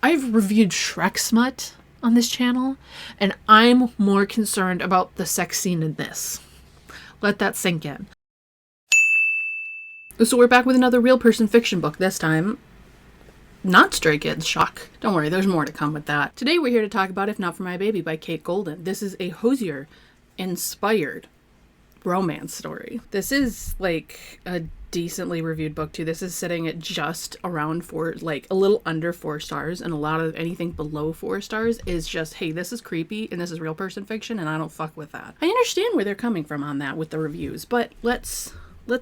I've reviewed Shrek smut on this channel, and I'm more concerned about the sex scene in this. Let that sink in. So we're back with another real person fiction book, this time not Stray Kids. Shock. Don't worry, there's more to come with that. Today we're here to talk about If Not For My Baby by Kate Golden. This is a Hozier inspired romance story. This is like a decently reviewed book too. This is sitting at just around a little under 4 stars, and a lot of anything below 4 stars is just, hey, this is creepy and this is real person fiction and I don't fuck with that. I understand where they're coming from on that with the reviews, but let's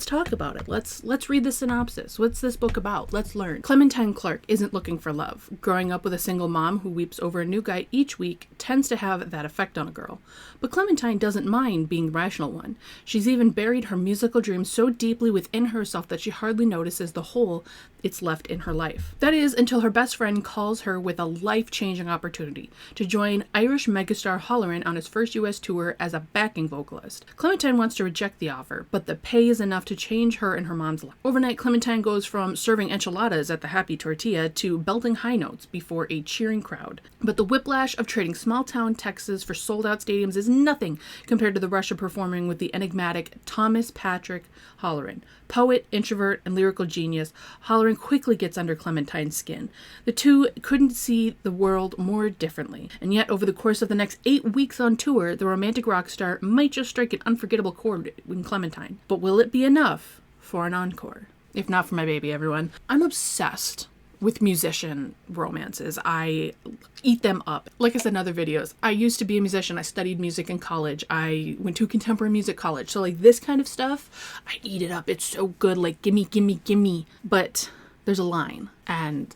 talk about it. Let's read the synopsis. What's this book about? Let's learn. Clementine Clark isn't looking for love. Growing up with a single mom who weeps over a new guy each week tends to have that effect on a girl. But Clementine doesn't mind being the rational one. She's even buried her musical dreams so deeply within herself that she hardly notices the hole it's left in her life. That is, until her best friend calls her with a life-changing opportunity to join Irish megastar Hozier on his first US tour as a backing vocalist. Clementine wants to reject the offer, but the pay is enough to change her and her mom's life. Overnight, Clementine goes from serving enchiladas at the Happy Tortilla to belting high notes before a cheering crowd. But the whiplash of trading small-town Texas for sold-out stadiums is nothing compared to the rush of performing with the enigmatic Thomas Patrick Hozier. Poet, introvert, and lyrical genius, Hozier quickly gets under Clementine's skin. The two couldn't see the world more differently, and yet over the course of the next 8 weeks on tour, the romantic rock star might just strike an unforgettable chord with Clementine. But will it be enough for an encore? If Not For My Baby, everyone. I'm obsessed with musician romances. I eat them up. Like I said in other videos, I used to be a musician. I studied music in college. I went to contemporary music college. So like this kind of stuff, I eat it up. It's so good. Like gimme, gimme, gimme. But there's a line, and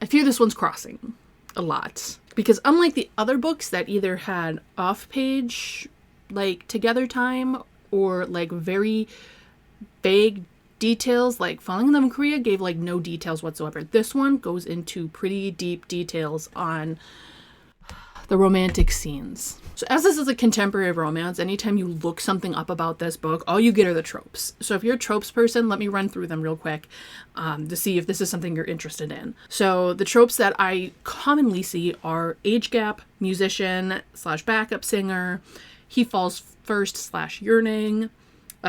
I fear this one's crossing a lot. Because unlike the other books that either had off-page, like together time, or like very vague details, like Falling in Love in Korea gave like no details whatsoever. This one goes into pretty deep details on the romantic scenes. So as this is a contemporary romance, anytime you look something up about this book, all you get are the tropes. So if you're a tropes person, let me run through them real quick to see if this is something you're interested in. So the tropes that I commonly see are age gap, musician / backup singer, he falls first / yearning,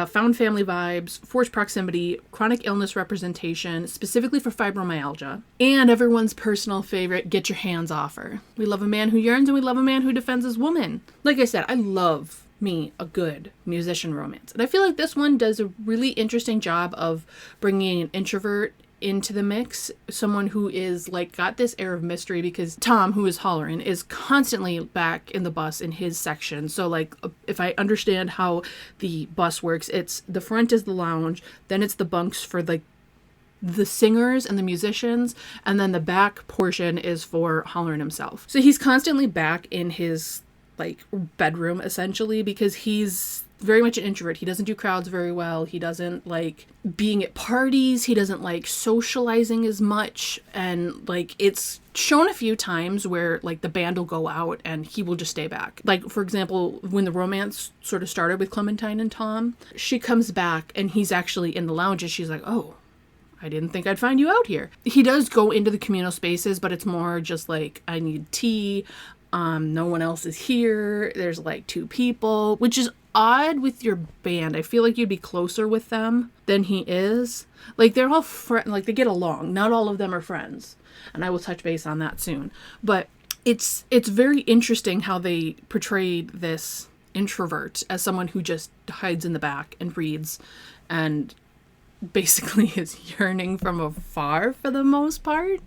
found family vibes, forced proximity, chronic illness representation, specifically for fibromyalgia, and everyone's personal favorite, get your hands off her. We love a man who yearns, and we love a man who defends his woman. Like I said, I love me a good musician romance. And I feel like this one does a really interesting job of bringing an introvert into the mix, someone who is like got this air of mystery, because Tom, who is Hozier, is constantly back in the bus in his section. So like if I understand how the bus works, it's the front is the lounge, then it's the bunks for like the singers and the musicians, and then the back portion is for Hozier himself. So he's constantly back in his like bedroom essentially, because he's very much an introvert. He doesn't do crowds very well. He doesn't like being at parties. He doesn't like socializing as much. And like it's shown a few times where like the band will go out and he will just stay back. Like for example, when the romance sort of started with Clementine and Tom, she comes back and he's actually in the lounge and she's like, oh, I didn't think I'd find you out here. He does go into the communal spaces, but it's more just like, I need tea. No one else is here. There's like 2 people, which is odd with your band. I feel like you'd be closer with them than he is. Like they're all like they get along. Not all of them are friends, and I will touch base on that soon. But it's very interesting how they portrayed this introvert as someone who just hides in the back and reads, and basically is yearning from afar for the most part,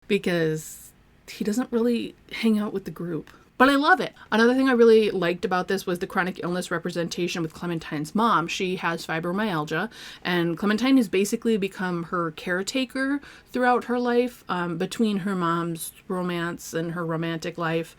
because he doesn't really hang out with the group. But I love it. Another thing I really liked about this was the chronic illness representation with Clementine's mom. She has fibromyalgia, and Clementine has basically become her caretaker throughout her life, between her mom's romance and her romantic life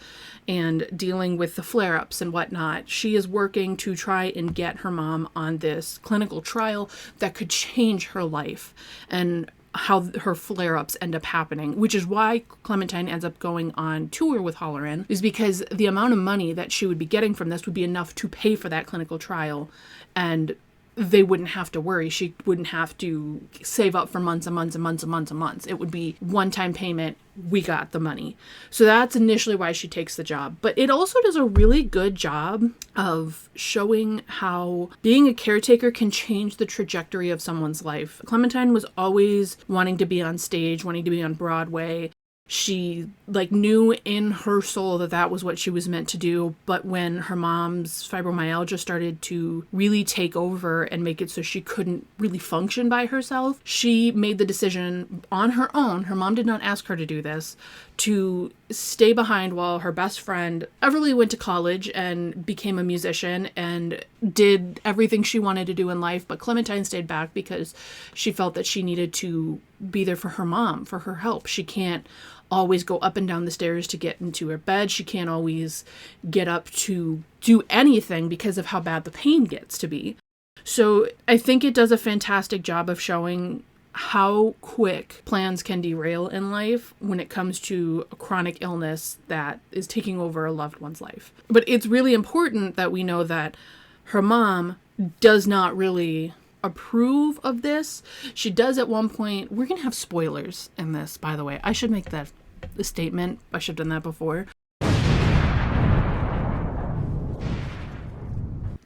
and dealing with the flare-ups and whatnot. She is working to try and get her mom on this clinical trial that could change her life, and how her flare-ups end up happening, which is why Clementine ends up going on tour with Hozier, is because the amount of money that she would be getting from this would be enough to pay for that clinical trial and they wouldn't have to worry. She wouldn't have to save up for months and months and months and months and months. It would be one-time payment. We got the money. So that's initially why she takes the job. But it also does a really good job of showing how being a caretaker can change the trajectory of someone's life. Clementine was always wanting to be on stage, wanting to be on Broadway. She knew in her soul that that was what she was meant to do. But when her mom's fibromyalgia started to really take over and make it so she couldn't really function by herself, she made the decision on her own. Her mom did not ask her to do this, to stay behind while her best friend Everly went to college and became a musician and did everything she wanted to do in life. But Clementine stayed back because she felt that she needed to be there for her mom, for her help. She can't always go up and down the stairs to get into her bed. She can't always get up to do anything because of how bad the pain gets to be. So I think it does a fantastic job of showing how quick plans can derail in life when it comes to a chronic illness that is taking over a loved one's life. But it's really important that we know that her mom does not really approve of this. She does at one point. We're gonna have spoilers in this, by the way. I should make that a statement. I should have done that before.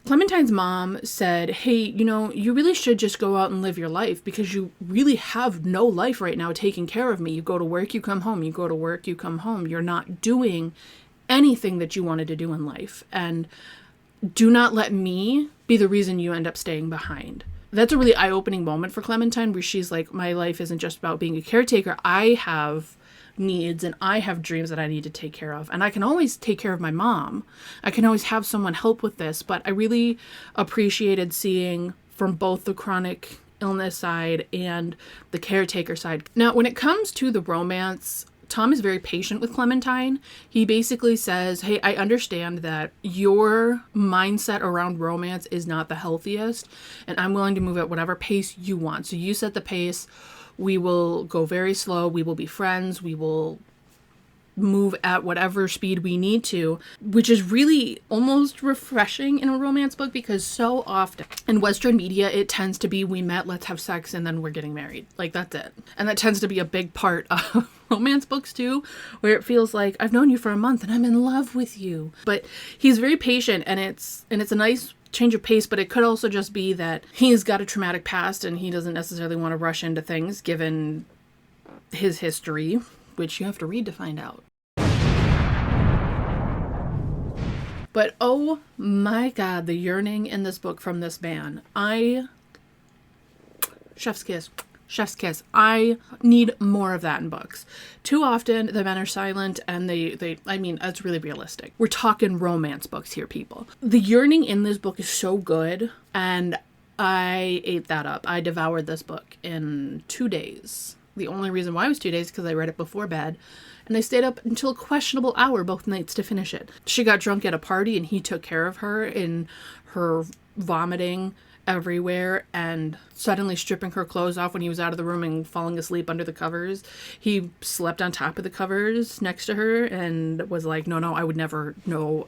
Clementine's mom said, hey, you really should just go out and live your life because you really have no life right now taking care of me. You go to work, you come home. You go to work, you come home. You're not doing anything that you wanted to do in life. And do not let me be the reason you end up staying behind. That's a really eye-opening moment for Clementine where she's like, my life isn't just about being a caretaker. I have needs and I have dreams that I need to take care of. And I can always take care of my mom. I can always have someone help with this. But I really appreciated seeing from both the chronic illness side and the caretaker side. Now, when it comes to the romance, Tom is very patient with Clementine. He basically says, hey, I understand that your mindset around romance is not the healthiest, and I'm willing to move at whatever pace you want. So you set the pace. We will go very slow. We will be friends. We will move at whatever speed we need to, which is really almost refreshing in a romance book because so often in Western media, it tends to be we met, let's have sex, and then we're getting married. That's it. And that tends to be a big part of romance books too, where it feels like I've known you for a month and I'm in love with you. But he's very patient and it's a nice change of pace, but it could also just be that he's got a traumatic past and he doesn't necessarily want to rush into things given his history, which you have to read to find out. But oh my God, the yearning in this book from this man. Chef's kiss. Chef's kiss. I need more of that in books. Too often the men are silent and that's really realistic. We're talking romance books here, people. The yearning in this book is so good and I ate that up. I devoured this book in 2 days. The only reason why it was 2 days is because I read it before bed. And I stayed up until a questionable hour both nights to finish it. She got drunk at a party and he took care of her in her vomiting everywhere and suddenly stripping her clothes off when he was out of the room and falling asleep under the covers. He slept on top of the covers next to her and was like, no, I would never, no,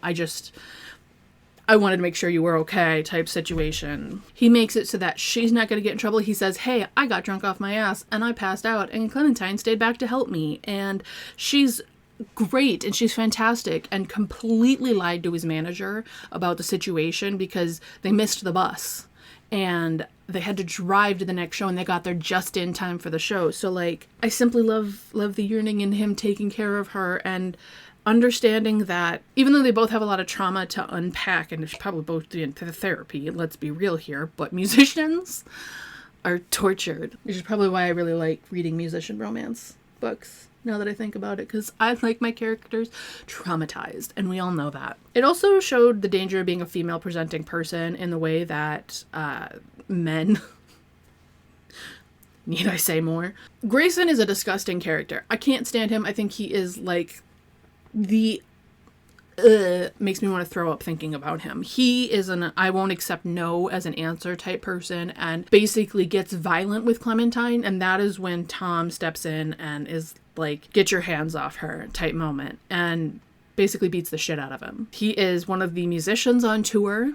I wanted to make sure you were okay type situation. He makes it so that she's not going to get in trouble. He says, hey, I got drunk off my ass and I passed out and Clementine stayed back to help me. And she's great and she's fantastic and completely lied to his manager about the situation because they missed the bus and they had to drive to the next show and they got there just in time for the show. So I simply love the yearning in him taking care of her and understanding that even though they both have a lot of trauma to unpack and they should probably both do into therapy, let's be real here, but musicians are tortured, which is probably why I really like reading musician romance books now that I think about it, because I like my characters traumatized, and we all know that. It also showed the danger of being a female presenting person in the way that men need I say more? Grayson is a disgusting character. I can't stand him. I think he is makes me want to throw up thinking about him. He is an I won't accept no as an answer type person and basically gets violent with Clementine, and that is when Tom steps in and is like, get your hands off her type moment and basically beats the shit out of him. He is one of the musicians on tour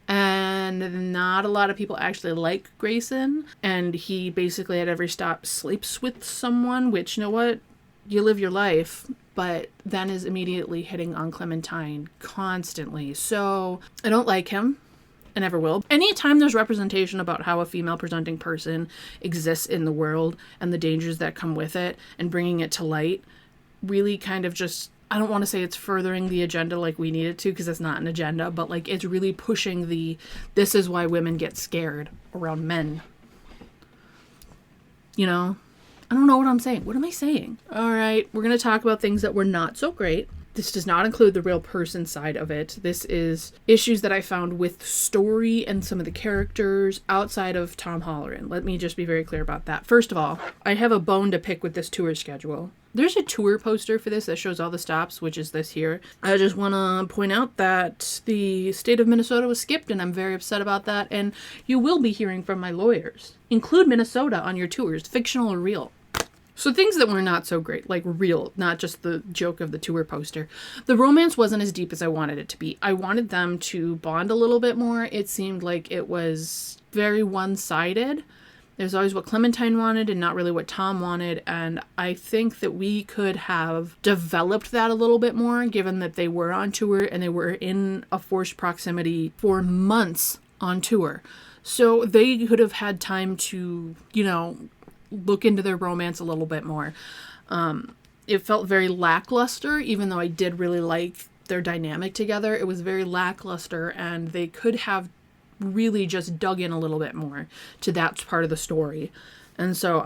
And not a lot of people actually like Grayson. And he basically at every stop sleeps with someone, which, you know what? You live your life, but then is immediately hitting on Clementine constantly. So I don't like him. I never will. Anytime there's representation about how a female presenting person exists in the world and the dangers that come with it and bringing it to light, really kind of just, I don't want to say it's furthering the agenda like we need it to, because it's not an agenda, but like it's really pushing this is why women get scared around men. You know? I don't know what I'm saying. What am I saying? All right, we're going to talk about things that were not so great. This does not include the real person side of it. This is issues that I found with story and some of the characters outside of Tom Holleran. Let me just be very clear about that. First of all, I have a bone to pick with this tour schedule. There's a tour poster for this that shows all the stops, which is this here. I just want to point out that the state of Minnesota was skipped, and I'm very upset about that. And you will be hearing from my lawyers. Include Minnesota on your tours, fictional or real. So things that were not so great, like real, not just the joke of the tour poster. The romance wasn't as deep as I wanted it to be. I wanted them to bond a little bit more. It seemed like it was very one-sided. There's always what Clementine wanted and not really what Tom wanted. And I think that we could have developed that a little bit more, given that they were on tour and they were in a forced proximity for months on tour. So they could have had time to, look into their romance a little bit more. It felt very lackluster, even though I did really like their dynamic together. It was very lackluster, and they could have really just dug in a little bit more to that part of the story. And so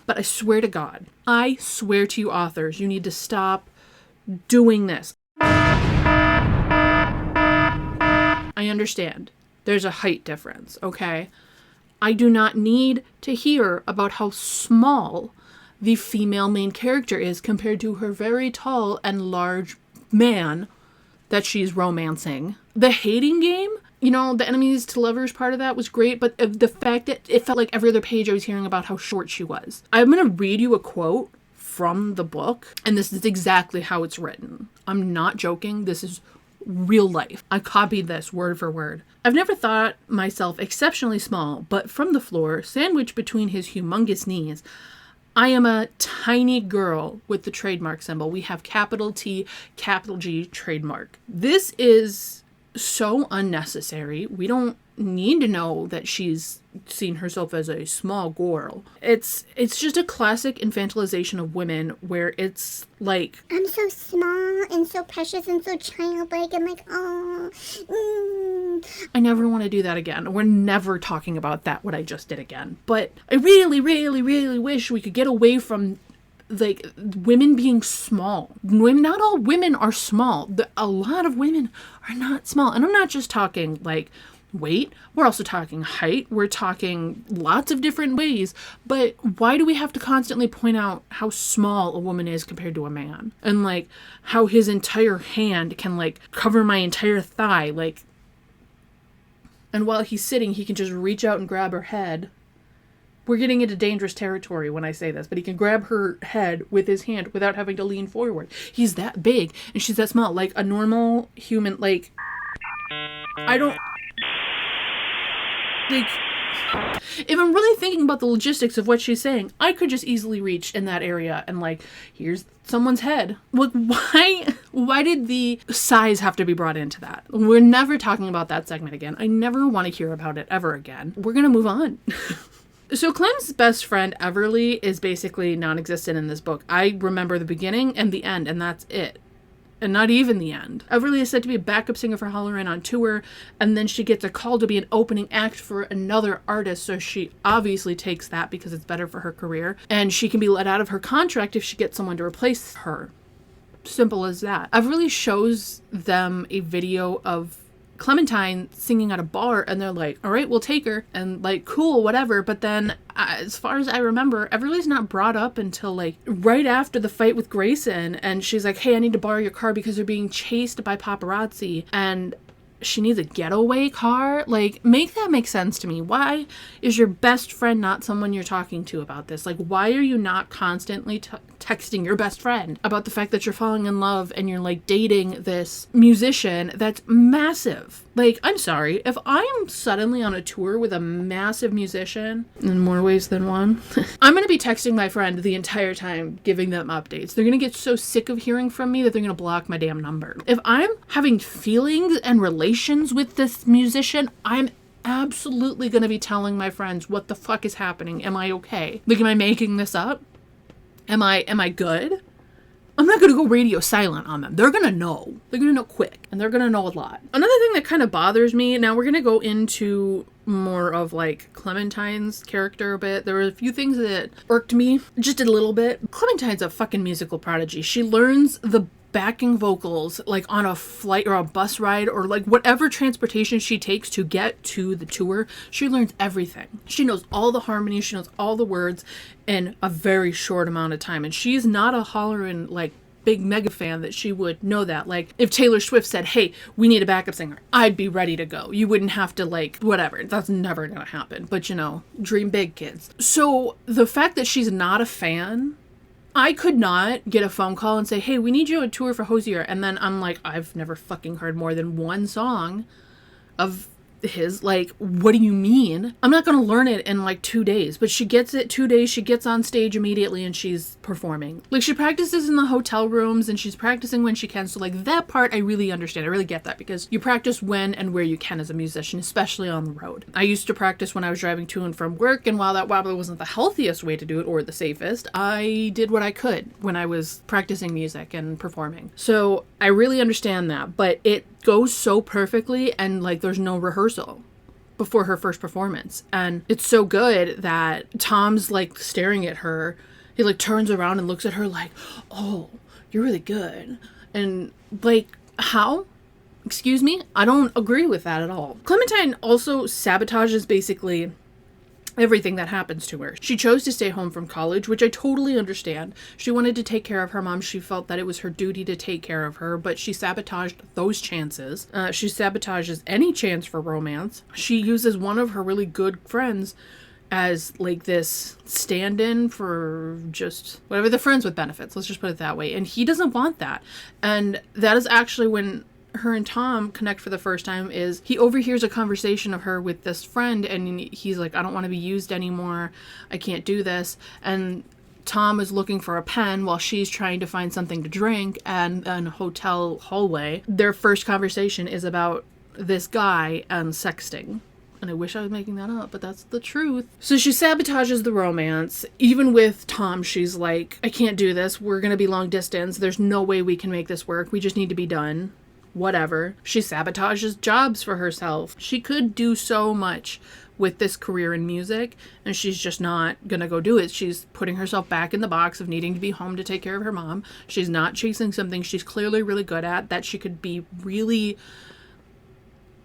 but I swear to God, I swear to you authors, you need to stop doing this. I understand. There's a height difference, okay? I do not need to hear about how small the female main character is compared to her very tall and large man that she's romancing. The hating game, the enemies to lovers part of that was great, but the fact that it felt like every other page I was hearing about how short she was. I'm going to read you a quote from the book, and this is exactly how it's written. I'm not joking. This is real life. I copied this word for word. I've never thought myself exceptionally small, but from the floor, sandwiched between his humongous knees, I am a tiny girl with the trademark symbol. We have capital T, capital G trademark. This is so unnecessary. We don't need to know that she's seen herself as a small girl. It's just a classic infantilization of women where it's like, I'm so small and so precious and so childlike and like, I never want to do that again. We're never talking about that, what I just did again. But I really, really, really wish we could get away from like women being small. Not all women are small. A lot of women are not small. And I'm not just talking like weight. We're also talking height. We're talking lots of different ways. But why do we have to constantly point out how small a woman is compared to a man? And like how his entire hand can like cover my entire thigh. Like, and while he's sitting, he can just reach out and grab her head. We're getting into dangerous territory when I say this, but he can grab her head with his hand without having to lean forward. He's that big and she's that small. Like a normal human, like, I don't, like, if I'm really thinking about the logistics of what she's saying, I could just easily reach in that area and like, here's someone's head. Like, why did the size have to be brought into that? We're never talking about that segment again. I never want to hear about it ever again. We're going to move on. So Clem's best friend, Everly, is basically non-existent in this book. I remember the beginning and the end, and that's it. And not even the end. Everly is said to be a backup singer for Holleran on tour, and then she gets a call to be an opening act for another artist, so she obviously takes that because it's better for her career. And she can be let out of her contract if she gets someone to replace her. Simple as that. Everly shows them a video of Clementine singing at a bar, and they're like, all right, we'll take her, and like, cool, whatever. But then as far as I remember, Everly's not brought up until like right after the fight with Grayson, and she's like, hey, I need to borrow your car because they're being chased by paparazzi. And she needs a getaway car. Like, make that make sense to me. Why is your best friend not someone you're talking to about this? Like, why are you not constantly texting your best friend about the fact that you're falling in love and you're like dating this musician that's massive? Like, I'm sorry, if I'm suddenly on a tour with a massive musician, in more ways than one, I'm going to be texting my friend the entire time, giving them updates. They're going to get so sick of hearing from me that they're going to block my damn number. If I'm having feelings and relations with this musician, I'm absolutely going to be telling my friends what the fuck is happening. Am I okay? Like, am I making this up? Am I good? I'm not going to go radio silent on them. They're going to know. They're going to know quick. And they're going to know a lot. Another thing that kind of bothers me, now we're going to go into more of like Clementine's character a bit. There were a few things that irked me just a little bit. Clementine's a fucking musical prodigy. She learns the backing vocals like on a flight or a bus ride or like whatever transportation she takes to get to the tour. She learns everything. She knows all the harmonies, she knows all the words in a very short amount of time. And she's not a hollering like big mega fan that she would know that. Like, if Taylor Swift said, hey, we need a backup singer, I'd be ready to go. You wouldn't have to like whatever. That's never gonna happen. But you know, dream big, kids. So the fact that she's not a fan, I could not get a phone call and say, hey, we need you on tour for Hozier. And then I'm like, I've never fucking heard more than one song of his. Like, what do you mean? I'm not going to learn it in like 2 days. But she gets it 2 days. She gets on stage immediately and she's performing. Like, she practices in the hotel rooms and she's practicing when she can. So like that part I really understand. I really get that because you practice when and where you can as a musician, especially on the road. I used to practice when I was driving to and from work, and while that probably wasn't the healthiest way to do it or the safest, I did what I could when I was practicing music and performing. So I really understand that, but it goes so perfectly and like there's no rehearsal before her first performance. And it's so good that Tom's like staring at her. He like turns around and looks at her like, oh, you're really good. And like, how? Excuse me? I don't agree with that at all. Clementine also sabotages basically everything that happens to her. She chose to stay home from college, which I totally understand. She wanted to take care of her mom. She felt that it was her duty to take care of her, but she sabotaged those chances. She sabotages any chance for romance. She uses one of her really good friends as like this stand-in for just whatever, the friends with benefits. Let's just put it that way. And he doesn't want that. And that is actually when her and Tom connect for the first time. Is he overhears a conversation of her with this friend and he's like, I don't want to be used anymore. I can't do this. And Tom is looking for a pen while she's trying to find something to drink and in a hotel hallway. Their first conversation is about this guy and sexting. And I wish I was making that up, but that's the truth. So she sabotages the romance. Even with Tom, she's like, I can't do this. We're going to be long distance. There's no way we can make this work. We just need to be done. Whatever. She sabotages jobs for herself. She could do so much with this career in music, and she's just not gonna go do it. She's putting herself back in the box of needing to be home to take care of her mom. She's not chasing something she's clearly really good at, that she could be really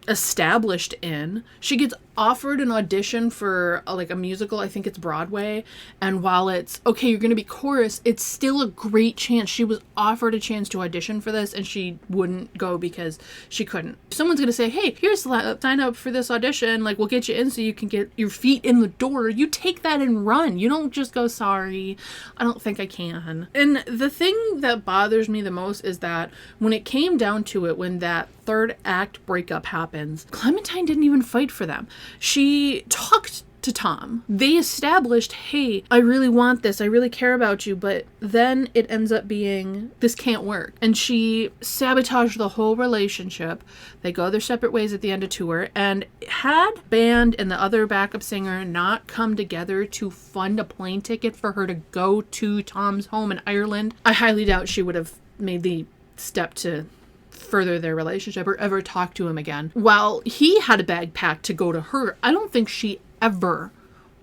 established in. She gets offered an audition for like a musical, I think it's Broadway, and while it's okay, you're gonna be chorus, it's still a great chance. She was offered a chance to audition for this and she wouldn't go because she couldn't. Someone's gonna say, hey, here's sign up for this audition, like we'll get you in so you can get your feet in the door. You take that and run. You don't just go, sorry, I don't think I can. And the thing that bothers me the most is that when it came down to it, when that third act breakup happens, Clementine didn't even fight for them. She talked to Tom. They established, hey, I really want this. I really care about you. But then it ends up being, this can't work. And she sabotaged the whole relationship. They go their separate ways at the end of tour. And had band and the other backup singer not come together to fund a plane ticket for her to go to Tom's home in Ireland, I highly doubt she would have made the step to further their relationship or ever talk to him again. While he had a bag packed to go to her, I don't think she ever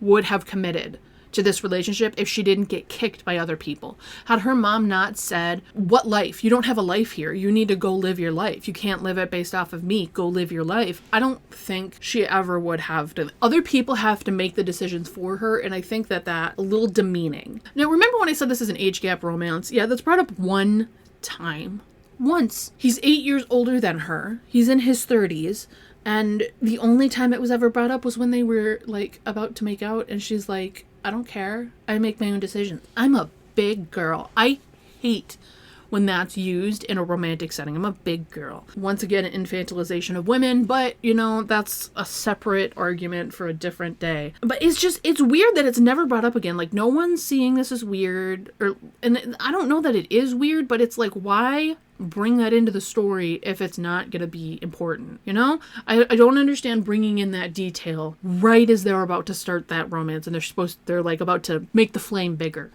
would have committed to this relationship if she didn't get kicked by other people. Had her mom not said, what life? You don't have a life here. You need to go live your life. You can't live it based off of me. Go live your life. I don't think she ever would have to. Other people have to make the decisions for her, and I think that a little demeaning. Now, remember when I said this is an age gap romance? Yeah, that's brought up one time. once. He's 8 years older than her. He's in his 30s. And the only time it was ever brought up was when they were, like, about to make out. And she's like, I don't care. I make my own decisions. I'm a big girl. I hate when that's used in a romantic setting. I'm a big girl. Once again, an infantilization of women, but, you know, that's a separate argument for a different day. But it's weird that it's never brought up again. Like, no one's seeing this as weird, and I don't know that it is weird, but it's like, why bring that into the story if it's not going to be important, you know? I don't understand bringing in that detail right as they're about to start that romance, and they're like about to make the flame bigger.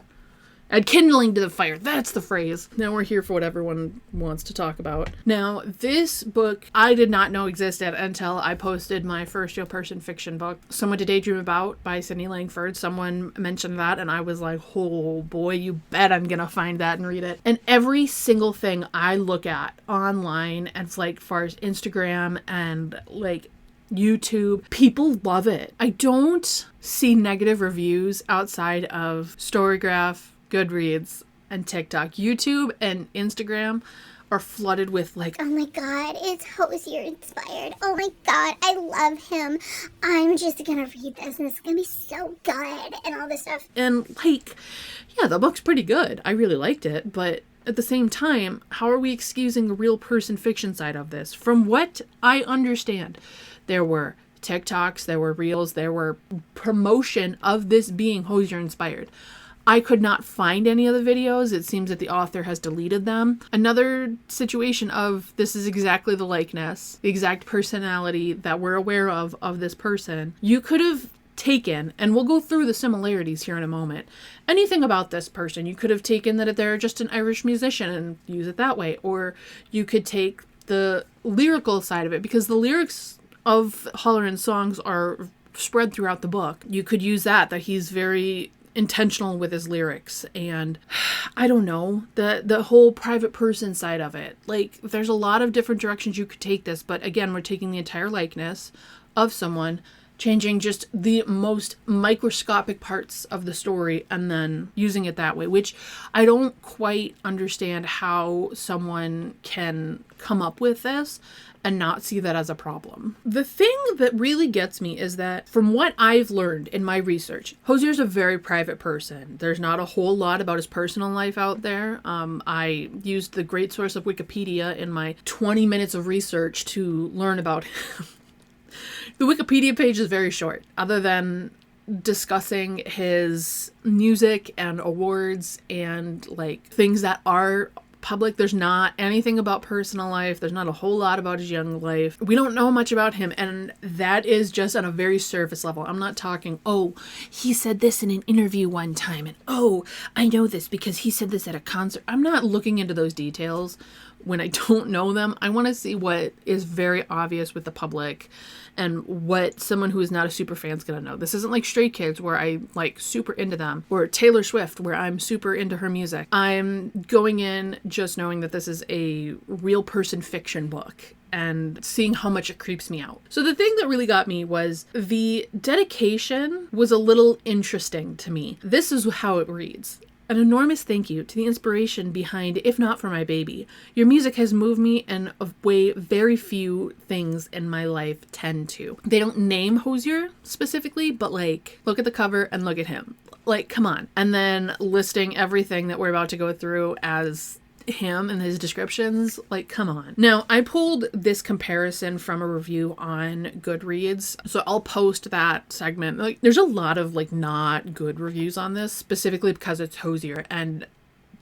Add kindling to the fire. That's the phrase. Now we're here for what everyone wants to talk about. Now, this book I did not know existed until I posted my first real person fiction book, Someone to Daydream About by Cindy Langford. Someone mentioned that and I was like, oh boy, you bet I'm gonna find that and read it. And every single thing I look at online, and like far as Instagram and like YouTube, people love it. I don't see negative reviews outside of Storygraph, Goodreads, and TikTok. YouTube and Instagram are flooded with like, oh my god, it's Hozier inspired. Oh my god, I love him. I'm just gonna read this and it's gonna be so good and all this stuff. And like, yeah, the book's pretty good. I really liked it, but at the same time, how are we excusing the real person fiction side of this? From what I understand, there were TikToks, there were Reels, there were promotion of this being Hozier inspired. I could not find any of the videos. It seems that the author has deleted them. Another situation of this is exactly the likeness, the exact personality that we're aware of this person. You could have taken, and we'll go through the similarities here in a moment, anything about this person. You could have taken that they're just an Irish musician and use it that way. Or you could take the lyrical side of it, because the lyrics of Holleran's songs are spread throughout the book. You could use that he's very intentional with his lyrics, and I don't know, the whole private person side of it. Like, there's a lot of different directions you could take this, but again, we're taking the entire likeness of someone, changing just the most microscopic parts of the story and then using it that way, which I don't quite understand how someone can come up with this and not see that as a problem. The thing that really gets me is that from what I've learned in my research, Hozier's a very private person. There's not a whole lot about his personal life out there. I used the great source of Wikipedia in my 20 minutes of research to learn about him. The Wikipedia page is very short, other than discussing his music and awards and like things that are public. There's not anything about personal life. There's not a whole lot about his young life. We don't know much about him, and that is just on a very surface level. I'm not talking, oh, he said this in an interview one time, and oh, I know this because he said this at a concert. I'm not looking into those details when I don't know them. I want to see what is very obvious with the public and what someone who is not a super fan is going to know. This isn't like Stray Kids where I like super into them, or Taylor Swift where I'm super into her music. I'm going in just knowing that this is a real person fiction book and seeing how much it creeps me out. So the thing that really got me was the dedication was a little interesting to me. This is how it reads. An enormous thank you to the inspiration behind If Not For My Baby. Your music has moved me in a way very few things in my life tend to. They don't name Hozier specifically, but like, look at the cover and look at him. Like, come on. And then listing everything that we're about to go through as him and his descriptions, like, come on. Now, I pulled this comparison from a review on Goodreads, so I'll post that segment. Like, there's a lot of like not good reviews on this, specifically because it's Hozier and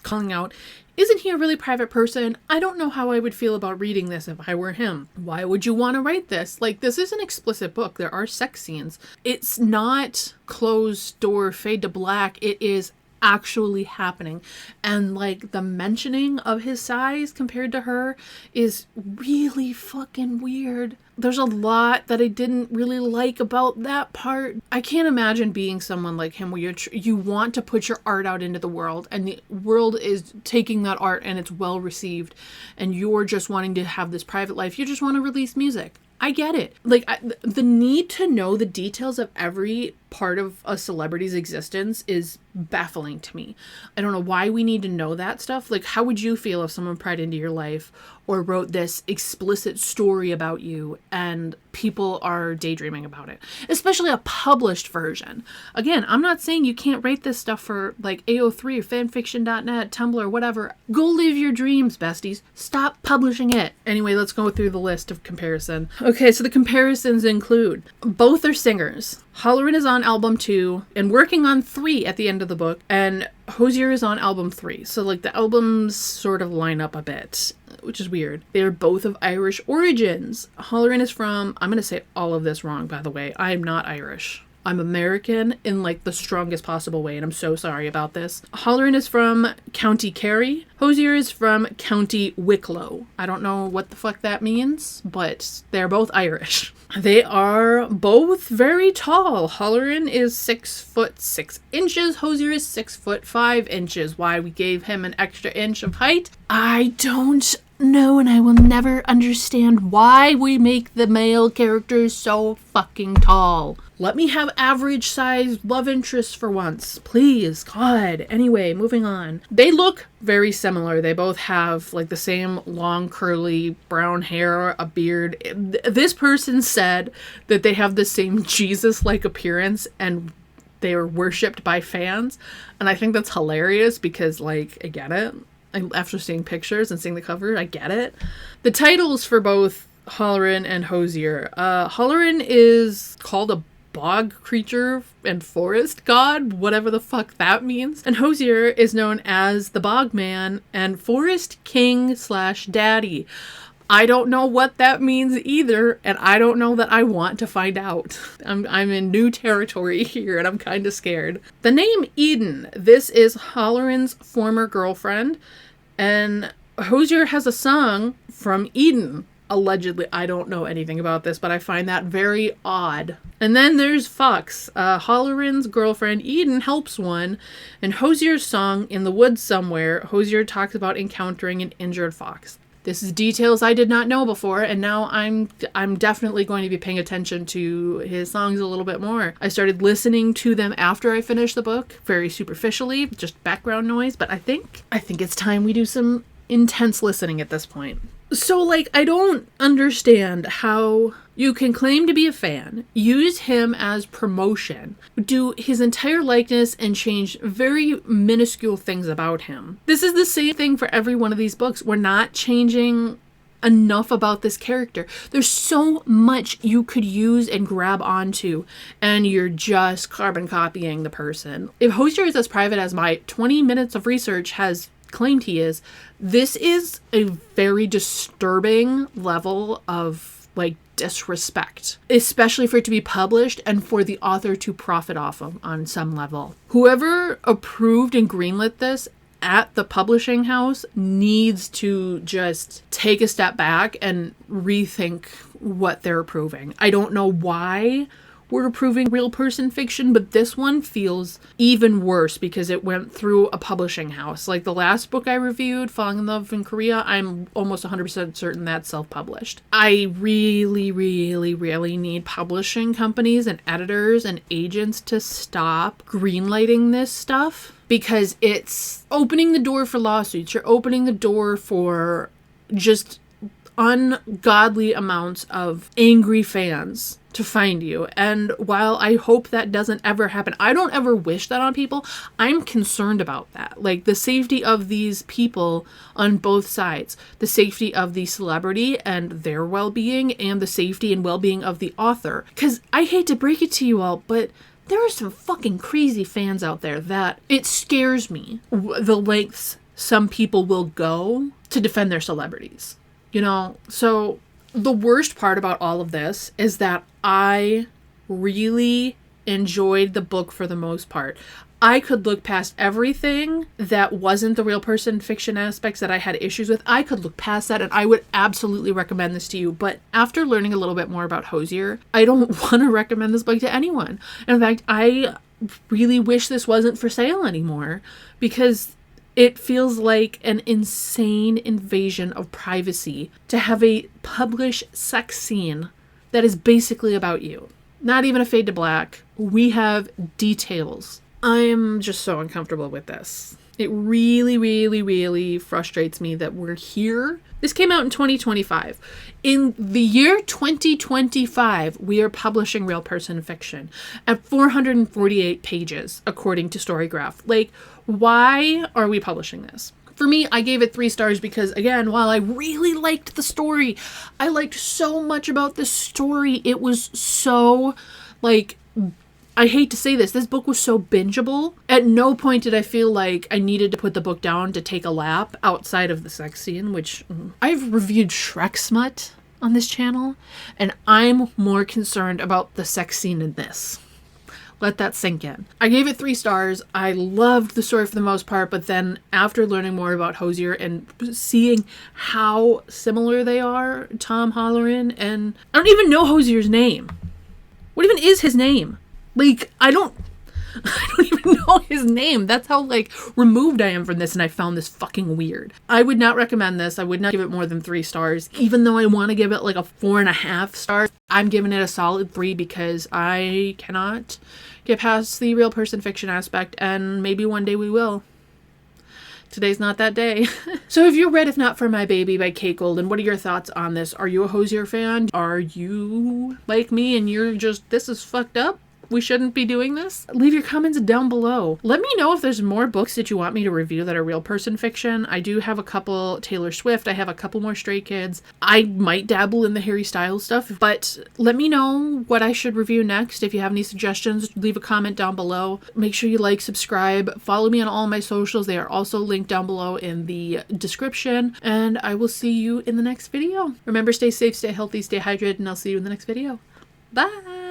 calling out, isn't he a really private person? I don't know how I would feel about reading this if I were him. Why would you want to write this? Like, this is an explicit book. There are sex scenes. It's not closed door, fade to black. It is actually happening, and like the mentioning of his size compared to her is really fucking weird. There's a lot that I didn't really like about that part. I can't imagine being someone like him where you want to put your art out into the world, and the world is taking that art and it's well received, and you're just wanting to have this private life. You just want to release music. I get it. Like, the need to know the details of every part of a celebrity's existence is baffling to me. I don't know why we need to know that stuff. Like, how would you feel if someone pried into your life or wrote this explicit story about you and people are daydreaming about it? Especially a published version. Again, I'm not saying you can't write this stuff for like AO3 or fanfiction.net, Tumblr, whatever. Go live your dreams, besties. Stop publishing it. Anyway, let's go through the list of comparison. Okay, so the comparisons include both are singers. Hozier is on album 2 and working on 3 at the end of the book, and Hozier is on album 3. So like the albums sort of line up a bit, which is weird. They are both of Irish origins. Hozier is from, I'm going to say all of this wrong, by the way. I'm not Irish. I'm American in like the strongest possible way, and I'm so sorry about this. Hozier is from County Kerry. Hozier is from County Wicklow. I don't know what the fuck that means, but they're both Irish. They are both very tall. Hozier is 6'6". Hozier is 6'5". Why we gave him an extra inch of height, I don't know, and I will never understand why we make the male characters so fucking tall. Let me have average sized love interests for once, please. God. Anyway, moving on. They look very similar. They both have like the same long curly brown hair, a beard. This person said that they have the same Jesus-like appearance and they are worshipped by fans. And I think that's hilarious because, like, I get it. After seeing pictures and seeing the cover, I get it. The titles for both Hozier and Hozier. Hozier is called a bog creature and forest god, whatever the fuck that means. And Hozier is known as the bog man and forest king / daddy. I don't know what that means either, and I don't know that I want to find out. I'm in new territory here, and I'm kind of scared. The name Eden. This is Hozier's former girlfriend, and Hozier has a song from Eden. Allegedly, I don't know anything about this, but I find that very odd. And then there's Fox. Hozier's girlfriend Eden helps one. In Hozier's song, In the Woods Somewhere, Hozier talks about encountering an injured fox. This is details I did not know before, and now I'm definitely going to be paying attention to his songs a little bit more. I started listening to them after I finished the book, very superficially, just background noise, but I think it's time we do some intense listening at this point. So, like, I don't understand how you can claim to be a fan, use him as promotion, do his entire likeness, and change very minuscule things about him. This is the same thing for every one of these books. We're not changing enough about this character. There's so much you could use and grab onto, and you're just carbon copying the person. If Hozier is as private as my 20 minutes of research has claimed he is, this is a very disturbing level of like disrespect, especially for it to be published and for the author to profit off of on some level. Whoever approved and greenlit this at the publishing house needs to just take a step back and rethink what they're approving. I don't know why we're approving real person fiction, but this one feels even worse because it went through a publishing house. Like the last book I reviewed, Falling in Love in Korea, I'm almost 100% certain that's self-published. I really, really, really need publishing companies and editors and agents to stop greenlighting this stuff because it's opening the door for lawsuits. You're opening the door for just ungodly amounts of angry fans to find you. And while I hope that doesn't ever happen, I don't ever wish that on people. I'm concerned about that. Like the safety of these people on both sides, the safety of the celebrity and their well-being, and the safety and well-being of the author. Because I hate to break it to you all, but there are some fucking crazy fans out there that it scares me the lengths some people will go to defend their celebrities. You know, so the worst part about all of this is that I really enjoyed the book for the most part. I could look past everything that wasn't the real person fiction aspects that I had issues with. I could look past that and I would absolutely recommend this to you. But after learning a little bit more about Hozier, I don't want to recommend this book to anyone. In fact, I really wish this wasn't for sale anymore because it feels like an insane invasion of privacy to have a published sex scene that is basically about you. Not even a fade to black. We have details. I am just so uncomfortable with this. It really, really, really frustrates me that we're here. This came out in 2025. In the year 2025, we are publishing real person fiction at 448 pages, according to Storygraph. Like, why are we publishing this? For me, I gave it 3 stars because, again, while I really liked the story, I liked so much about this story. It was so, like, I hate to say this book was so bingeable. At no point did I feel like I needed to put the book down to take a lap outside of the sex scene, which I've reviewed Shrek smut on this channel, and I'm more concerned about the sex scene in this. Let that sink in. I gave it 3 stars. I loved the story for the most part, but then after learning more about Hozier and seeing how similar they are, Tom Holleran, and I don't even know Hozier's name. What even is his name? Like, I don't even know his name. That's how, like, removed I am from this, and I found this fucking weird. I would not recommend this. I would not give it more than 3 stars, even though I want to give it, like, a 4.5 stars. I'm giving it a solid 3 because I cannot get past the real person fiction aspect, and maybe one day we will. Today's not that day. So if you read If Not For My Baby by Kate Golden, what are your thoughts on this? Are you a Hozier fan? Are you like me and you're just, this is fucked up? We shouldn't be doing this? Leave your comments down below. Let me know if there's more books that you want me to review that are real person fiction. I do have a couple Taylor Swift. I have a couple more Stray Kids. I might dabble in the Harry Styles stuff, but let me know what I should review next. If you have any suggestions, leave a comment down below. Make sure you like, subscribe, follow me on all my socials. They are also linked down below in the description, and I will see you in the next video. Remember, stay safe, stay healthy, stay hydrated, and I'll see you in the next video. Bye!